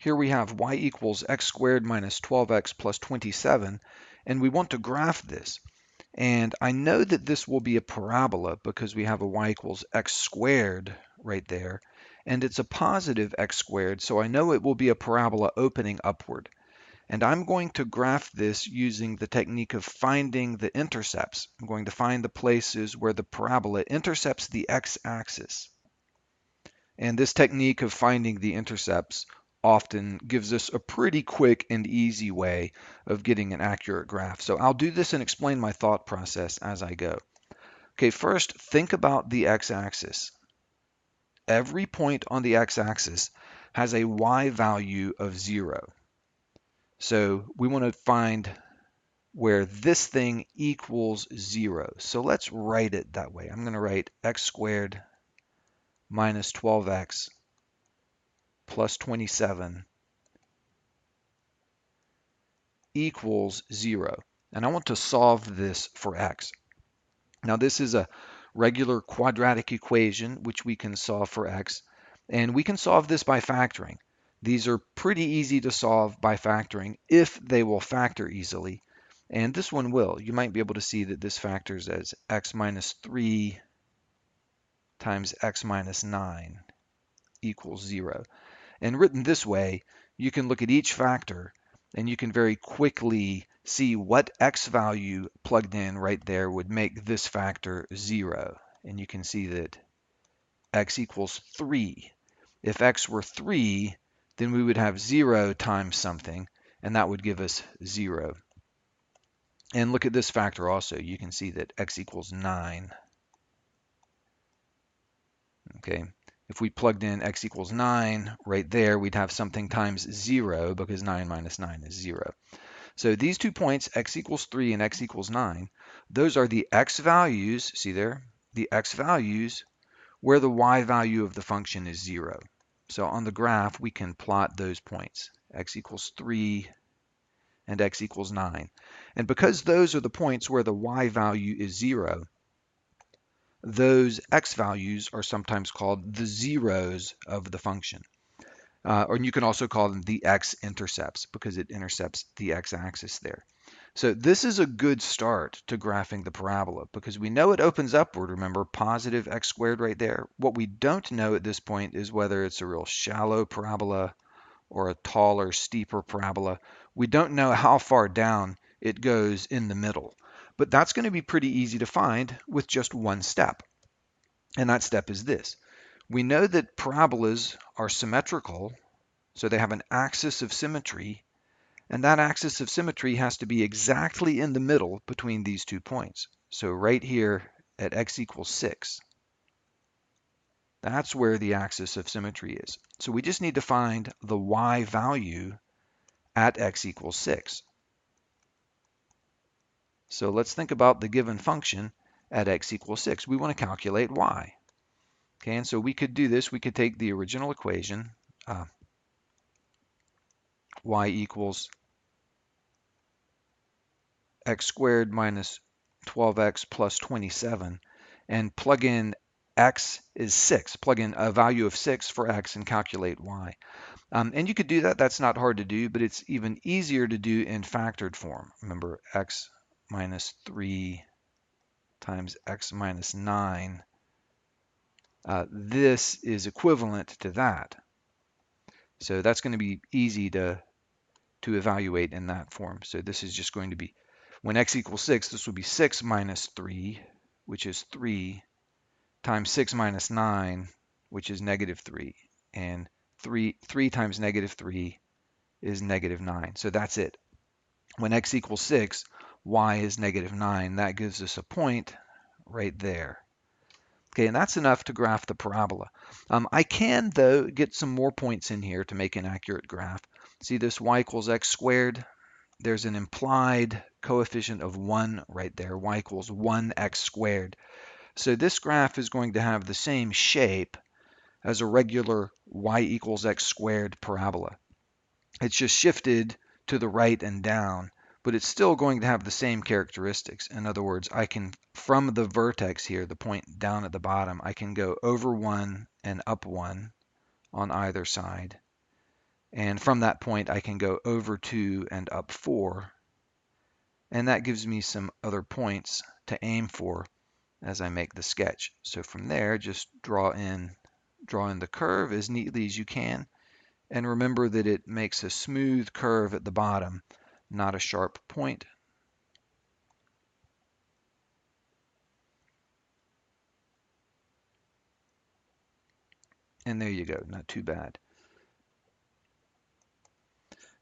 Here we have y equals x squared minus 12x plus 27, and we want to graph this. And I know that this will be a parabola because we have a y equals x squared right there, and it's a positive x squared, so I know it will be a parabola opening upward. And I'm going to graph this using the technique of finding the intercepts. I'm going to find the places where the parabola intercepts the x-axis. And this technique of finding the intercepts often gives us a pretty quick and easy way of getting an accurate graph. So I'll do this and explain my thought process as I go. Okay, first, think about the x-axis. Every point on the x-axis has a y value of 0. So we want to find where this thing equals 0. So let's write it that way. I'm going to write x squared minus 12x plus 27 equals 0. And I want to solve this for x. Now this is a regular quadratic equation which we can solve for x, and we can solve this by factoring. These are pretty easy to solve by factoring if they will factor easily, and this one will. You might be able to see that this factors as x minus 3 times x minus 9 equals 0. And written this way, you can look at each factor and you can very quickly see what x value plugged in right there would make this factor 0. And you can see that x equals 3. If x were 3, then we would have 0 times something, and that would give us 0. And look at this factor also. You can see that x equals 9. Okay. If we plugged in x equals 9 right there, we'd have something times 0 because 9 minus 9 is 0. So these 2 points, x equals 3 and x equals 9, those are the x values, see there, the x values where the y value of the function is 0. So on the graph, we can plot those points, x equals 3 and x equals 9. And because those are the points where the y value is 0, those x values are sometimes called the zeros of the function. Or you can also call them the x-intercepts because it intercepts the x-axis there. So this is a good start to graphing the parabola because we know it opens upward, remember, positive x squared right there. What we don't know at this point is whether it's a real shallow parabola or a taller, steeper parabola. We don't know how far down it goes in the middle. But that's going to be pretty easy to find with just one step. And that step is this. We know that parabolas are symmetrical, so they have an axis of symmetry, and that axis of symmetry has to be exactly in the middle between these 2 points. So right here at x equals 6, that's where the axis of symmetry is. So we just need to find the y value at x equals 6. So let's think about the given function at x equals 6. We want to calculate y. Okay, and so we could do this. We could take the original equation, y equals x squared minus 12x plus 27, and plug in x is 6. Plug in a value of 6 for x and calculate y. And you could do that. That's not hard to do, but it's even easier to do in factored form. Remember, x minus 3 times x minus 9. This is equivalent to that. So that's going to be easy to evaluate in that form. So this is just going to be, when x equals 6, this will be 6 minus 3, which is 3, times 6 minus 9, which is negative 3. And 3 times negative 3 is negative 9. So that's it. When x equals 6, y is negative 9. That gives us a point right there. Okay, and that's enough to graph the parabola. I can, though, get some more points in here to make an accurate graph. See this y equals x squared? There's an implied coefficient of 1 right there. Y equals 1x squared. So this graph is going to have the same shape as a regular y equals x squared parabola. It's just shifted to the right and down, but it's still going to have the same characteristics. In other words, I can, from the vertex here, the point down at the bottom, I can go over 1 and up 1 on either side. And from that point, I can go over 2 and up 4. And that gives me some other points to aim for as I make the sketch. So from there, just draw in the curve as neatly as you can. And remember that it makes a smooth curve at the bottom, not a sharp point. And there you go, not too bad.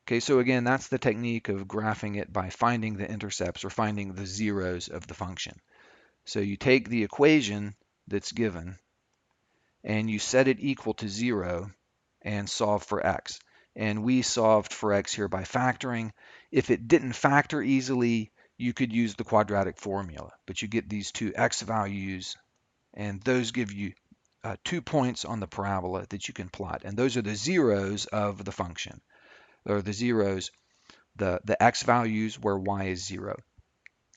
Okay, so again, that's the technique of graphing it by finding the intercepts or finding the zeros of the function. So you take the equation that's given and you set it equal to 0 and solve for x. And we solved for x here by factoring. If it didn't factor easily, you could use the quadratic formula, but you get these two x values, and those give you 2 points on the parabola that you can plot. And those are the zeros of the function, or the zeros, the x values where y is 0.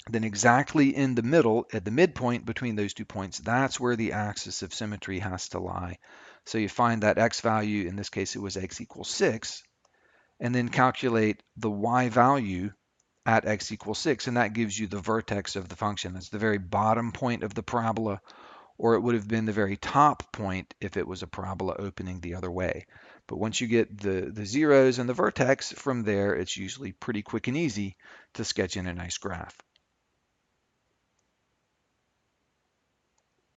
Then exactly in the middle, at the midpoint between those 2 points, that's where the axis of symmetry has to lie. So you find that x value, in this case it was x equals 6, and then calculate the y value at x equals 6, and that gives you the vertex of the function. That's the very bottom point of the parabola, or it would have been the very top point if it was a parabola opening the other way. But once you get the zeros and the vertex, from there it's usually pretty quick and easy to sketch in a nice graph.